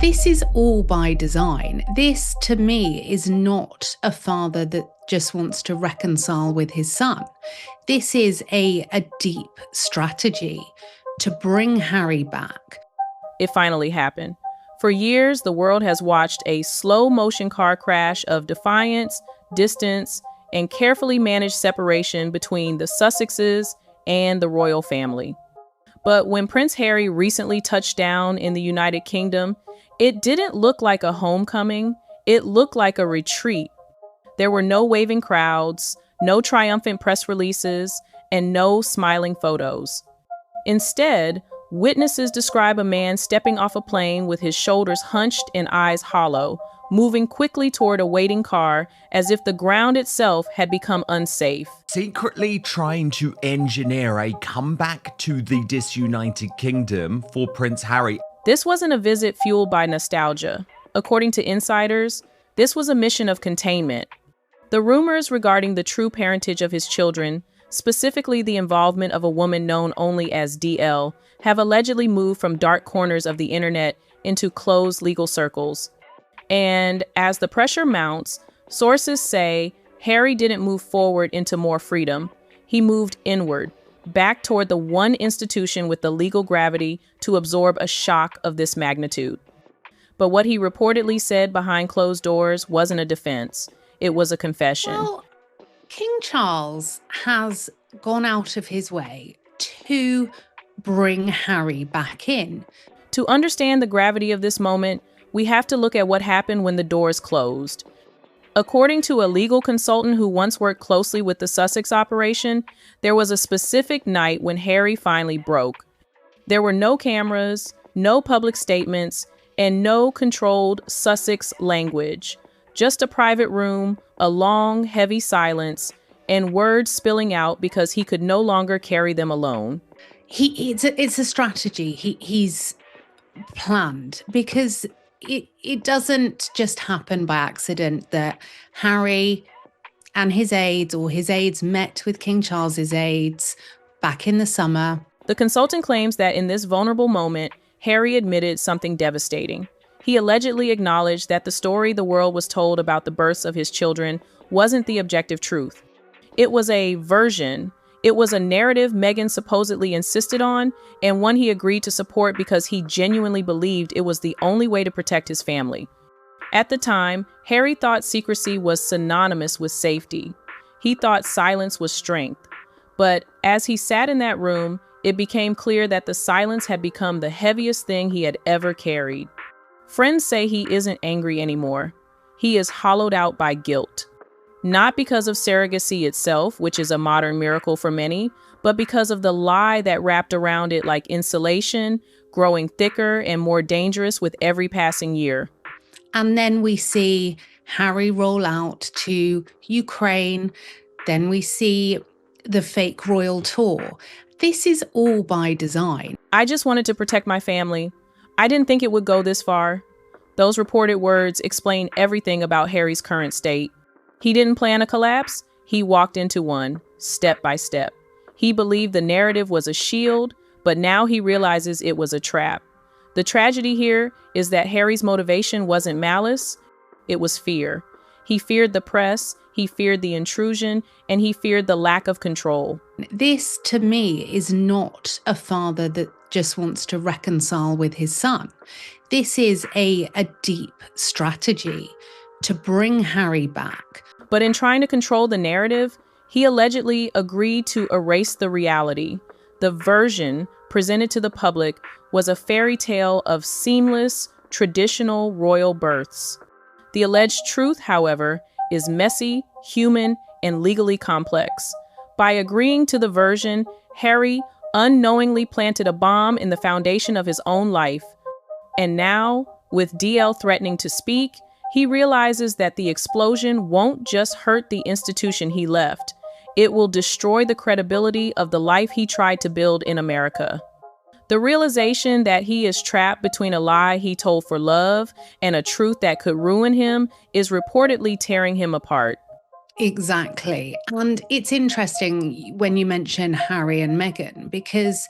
This is all by design. This, to me, is not a father that just wants to reconcile with his son. This is a deep strategy to bring Harry back. It finally happened. For years, the world has watched a slow motion car crash of defiance, distance, and carefully managed separation between the Sussexes and the royal family. But when Prince Harry recently touched down in the United Kingdom, it didn't look like a homecoming, it looked like a retreat. There were no waving crowds, no triumphant press releases, and no smiling photos. Instead, witnesses describe a man stepping off a plane with his shoulders hunched and eyes hollow, moving quickly toward a waiting car as if the ground itself had become unsafe. Secretly trying to engineer a comeback to the disunited kingdom for Prince Harry. This wasn't a visit fueled by nostalgia. According to insiders, this was a mission of containment. The rumors regarding the true parentage of his children, specifically the involvement of a woman known only as DL, have allegedly moved from dark corners of the internet into closed legal circles. And as the pressure mounts, sources say Harry didn't move forward into more freedom. He moved inward, back toward the one institution with the legal gravity to absorb a shock of this magnitude. But what he reportedly said behind closed doors wasn't a defense. It was a confession. Well, King Charles has gone out of his way to bring Harry back in. To understand the gravity of this moment, we have to look at what happened when the doors closed. According to a legal consultant who once worked closely with the Sussex operation, there was a specific night when Harry finally broke. There were no cameras, no public statements, and no controlled Sussex language. Just a private room, a long, heavy silence, and words spilling out because he could no longer carry them alone. It's a strategy he's planned, because it doesn't just happen by accident that Harry and his aides, or his aides, met with King Charles's aides back in the summer. The consultant claims that in this vulnerable moment, Harry admitted something devastating. He allegedly acknowledged that the story the world was told about the births of his children wasn't the objective truth. It was a version. It was a narrative Meghan supposedly insisted on, and one he agreed to support because he genuinely believed it was the only way to protect his family. At the time, Harry thought secrecy was synonymous with safety. He thought silence was strength. But as he sat in that room, it became clear that the silence had become the heaviest thing he had ever carried. Friends say he isn't angry anymore. He is hollowed out by guilt. Not because of surrogacy itself, which is a modern miracle for many, but because of the lie that wrapped around it like insulation, growing thicker and more dangerous with every passing year. And then we see Harry roll out to Ukraine. Then we see the fake royal tour. This is all by design. I just wanted to protect my family. I didn't think it would go this far. Those reported words explain everything about Harry's current state. He didn't plan a collapse. He walked into one, step by step. He believed the narrative was a shield, but now he realizes it was a trap. The tragedy here is that Harry's motivation wasn't malice, it was fear. He feared the press, he feared the intrusion, and he feared the lack of control. This, to me, is not a father that just wants to reconcile with his son. This is a deep strategy to bring Harry back. But in trying to control the narrative, he allegedly agreed to erase the reality. The version presented to the public was a fairy tale of seamless, traditional royal births. The alleged truth, however, is messy, human, and legally complex. By agreeing to the version, Harry unknowingly planted a bomb in the foundation of his own life. And now, with DL threatening to speak, he realizes that the explosion won't just hurt the institution he left. It will destroy the credibility of the life he tried to build in America. The realization that he is trapped between a lie he told for love and a truth that could ruin him is reportedly tearing him apart. Exactly. And it's interesting when you mention Harry and Meghan, because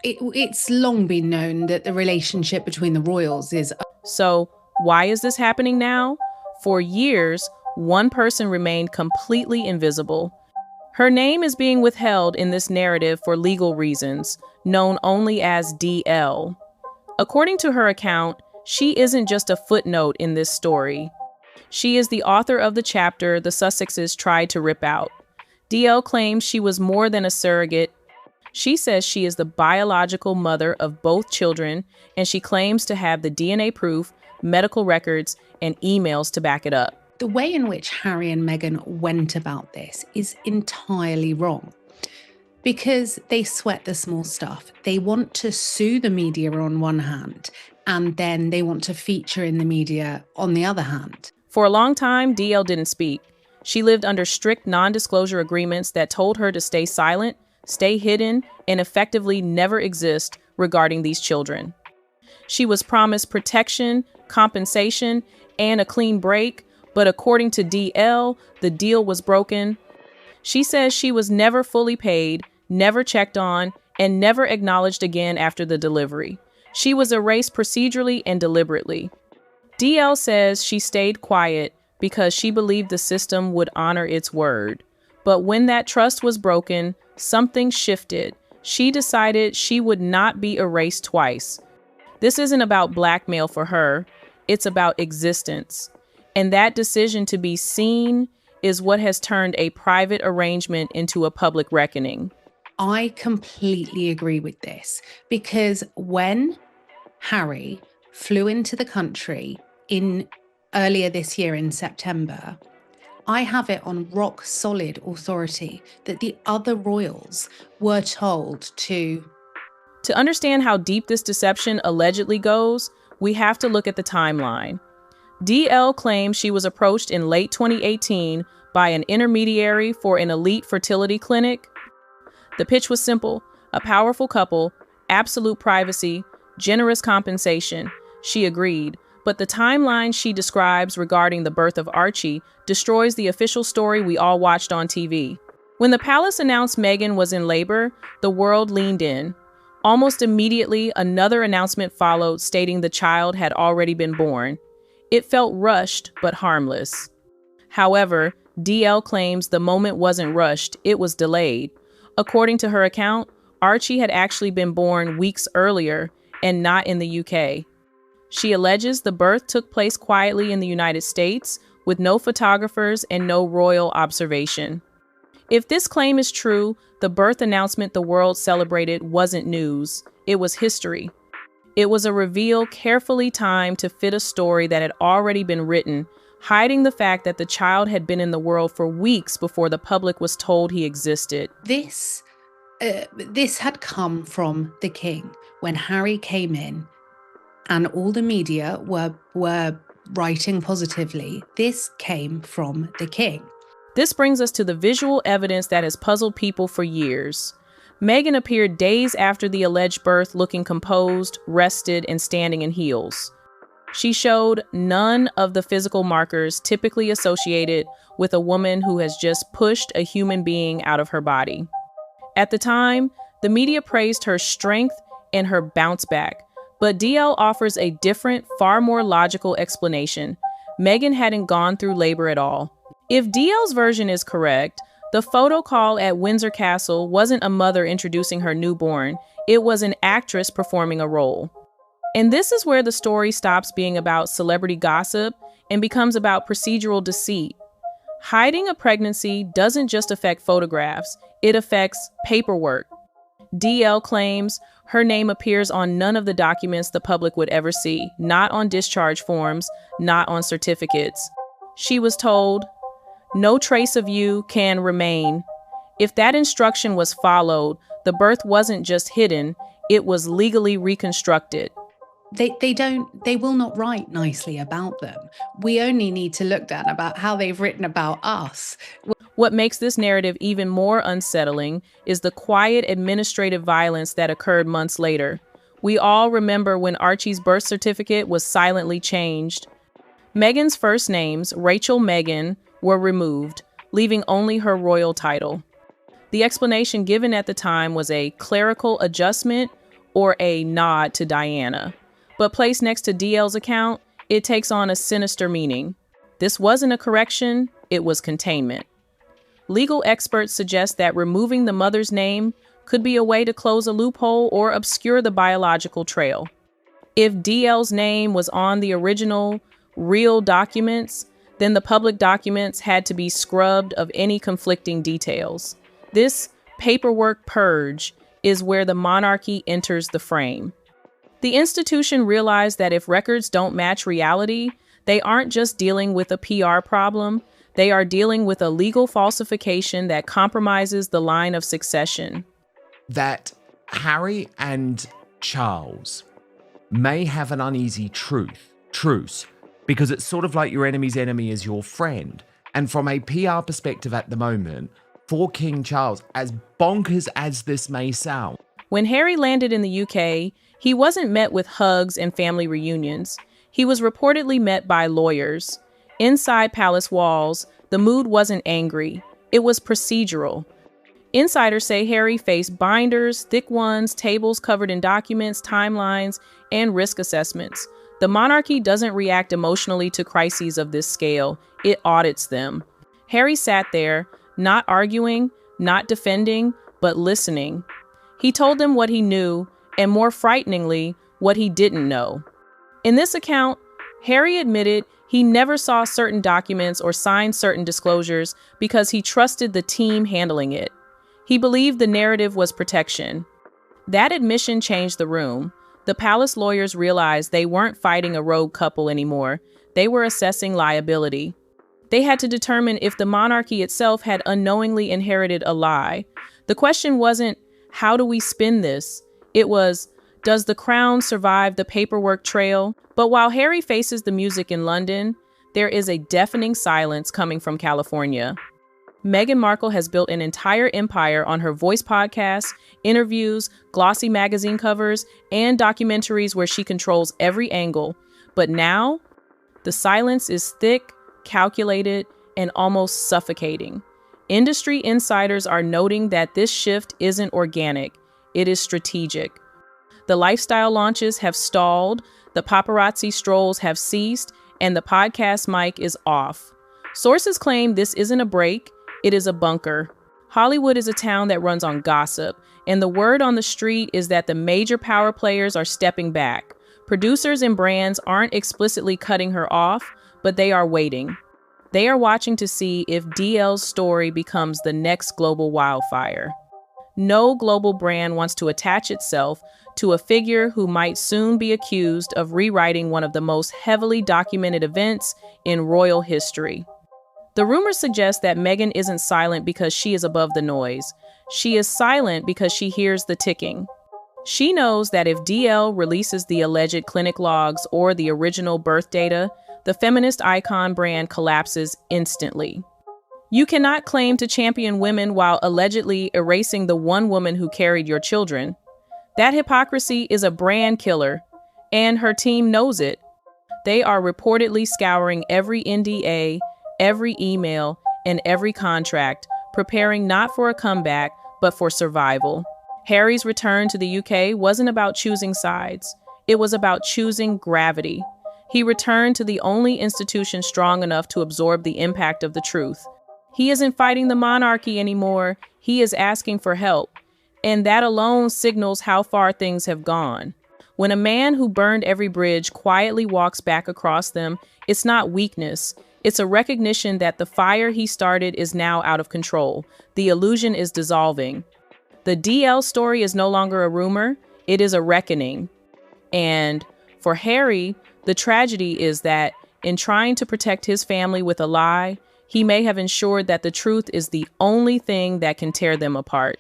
It's long been known that the relationship between the royals is. So, why is this happening now? For years, one person remained completely invisible. Her name is being withheld in this narrative for legal reasons, known only as DL. According to her account, she isn't just a footnote in this story. She is the author of the chapter the Sussexes tried to rip out. DL claims she was more than a surrogate. She says she is the biological mother of both children, and she claims to have the DNA proof, medical records, and emails to back it up. The way in which Harry and Meghan went about this is entirely wrong, because they sweat the small stuff. They want to sue the media on one hand, and then they want to feature in the media on the other hand. For a long time, DL didn't speak. She lived under strict non-disclosure agreements that told her to stay silent, stay hidden, and effectively never exist regarding these children. She was promised protection, compensation, and a clean break, but according to DL, the deal was broken. She says she was never fully paid, never checked on, and never acknowledged again after the delivery. She was erased procedurally and deliberately. DL says she stayed quiet because she believed the system would honor its word. But when that trust was broken, something shifted. She decided she would not be erased twice. This isn't about blackmail for her. It's about existence. And that decision to be seen is what has turned a private arrangement into a public reckoning. I completely agree with this, because when Harry flew into the country earlier this year in September, I have it on rock solid authority that the other royals were told to. To understand how deep this deception allegedly goes, we have to look at the timeline. DL claims she was approached in late 2018 by an intermediary for an elite fertility clinic. The pitch was simple: a powerful couple, absolute privacy, generous compensation. She agreed, but the timeline she describes regarding the birth of Archie destroys the official story we all watched on TV. When the palace announced Meghan was in labor, the world leaned in. Almost immediately, another announcement followed stating the child had already been born. It felt rushed, but harmless. However, DL claims the moment wasn't rushed, it was delayed. According to her account, Archie had actually been born weeks earlier and not in the UK. She alleges the birth took place quietly in the United States with no photographers and no royal observation. If this claim is true, the birth announcement the world celebrated wasn't news, it was history. It was a reveal carefully timed to fit a story that had already been written, hiding the fact that the child had been in the world for weeks before the public was told he existed. This had come from the king. When Harry came in and all the media were writing positively, this came from the king. This brings us to the visual evidence that has puzzled people for years. Meghan appeared days after the alleged birth looking composed, rested, and standing in heels. She showed none of the physical markers typically associated with a woman who has just pushed a human being out of her body. At the time, the media praised her strength and her bounce back, but DL offers a different, far more logical explanation. Meghan hadn't gone through labor at all. If DL's version is correct, the photo call at Windsor Castle wasn't a mother introducing her newborn, it was an actress performing a role. And this is where the story stops being about celebrity gossip and becomes about procedural deceit. Hiding a pregnancy doesn't just affect photographs, it affects paperwork. DL claims her name appears on none of the documents the public would ever see, not on discharge forms, not on certificates. She was told, "No trace of you can remain." If that instruction was followed, the birth wasn't just hidden, it was legally reconstructed. They will not write nicely about them. We only need to look down about how they've written about us. What makes this narrative even more unsettling is the quiet administrative violence that occurred months later. We all remember when Archie's birth certificate was silently changed. Meghan's first names, Rachel Meghan, were removed, leaving only her royal title. The explanation given at the time was a clerical adjustment or a nod to Diana. But placed next to DL's account, it takes on a sinister meaning. This wasn't a correction, it was containment. Legal experts suggest that removing the mother's name could be a way to close a loophole or obscure the biological trail. If DL's name was on the original, real documents, then the public documents had to be scrubbed of any conflicting details. This paperwork purge is where the monarchy enters the frame. The institution realized that if records don't match reality, they aren't just dealing with a PR problem, they are dealing with a legal falsification that compromises the line of succession. That Harry and Charles may have an uneasy truce, because it's sort of like your enemy's enemy is your friend. And from a PR perspective at the moment, for King Charles, as bonkers as this may sound. When Harry landed in the UK, he wasn't met with hugs and family reunions. He was reportedly met by lawyers. Inside palace walls, the mood wasn't angry. It was procedural. Insiders say Harry faced binders, thick ones, tables covered in documents, timelines, and risk assessments. The monarchy doesn't react emotionally to crises of this scale. It audits them. Harry sat there, not arguing, not defending, but listening. He told them what he knew, and more frighteningly, what he didn't know. In this account, Harry admitted he never saw certain documents or signed certain disclosures because he trusted the team handling it. He believed the narrative was protection. That admission changed the room. The palace lawyers realized they weren't fighting a rogue couple anymore. They were assessing liability. They had to determine if the monarchy itself had unknowingly inherited a lie. The question wasn't, how do we spin this? It was, does the crown survive the paperwork trail? But while Harry faces the music in London, there is a deafening silence coming from California. Meghan Markle has built an entire empire on her voice podcasts, interviews, glossy magazine covers, and documentaries where she controls every angle. But now, the silence is thick, calculated, and almost suffocating. Industry insiders are noting that this shift isn't organic, it is strategic. The lifestyle launches have stalled, the paparazzi strolls have ceased, and the podcast mic is off. Sources claim this isn't a break, it is a bunker. Hollywood is a town that runs on gossip, and the word on the street is that the major power players are stepping back. Producers and brands aren't explicitly cutting her off, but they are waiting. They are watching to see if DL's story becomes the next global wildfire. No global brand wants to attach itself to a figure who might soon be accused of rewriting one of the most heavily documented events in royal history. The rumors suggest that Meghan isn't silent because she is above the noise. She is silent because she hears the ticking. She knows that if DL releases the alleged clinic logs or the original birth data, the feminist icon brand collapses instantly. You cannot claim to champion women while allegedly erasing the one woman who carried your children. That hypocrisy is a brand killer, and her team knows it. They are reportedly scouring every NDA, every email, and every contract, preparing not for a comeback, but for survival. Harry's return to the UK wasn't about choosing sides. It was about choosing gravity. He returned to the only institution strong enough to absorb the impact of the truth. He isn't fighting the monarchy anymore. He is asking for help. And that alone signals how far things have gone. When a man who burned every bridge quietly walks back across them, it's not weakness. It's a recognition that the fire he started is now out of control. The illusion is dissolving. The DL story is no longer a rumor. It is a reckoning. And for Harry, the tragedy is that in trying to protect his family with a lie, he may have ensured that the truth is the only thing that can tear them apart.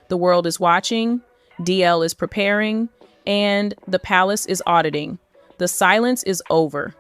The world is watching, DL is preparing, and the palace is auditing. The silence is over.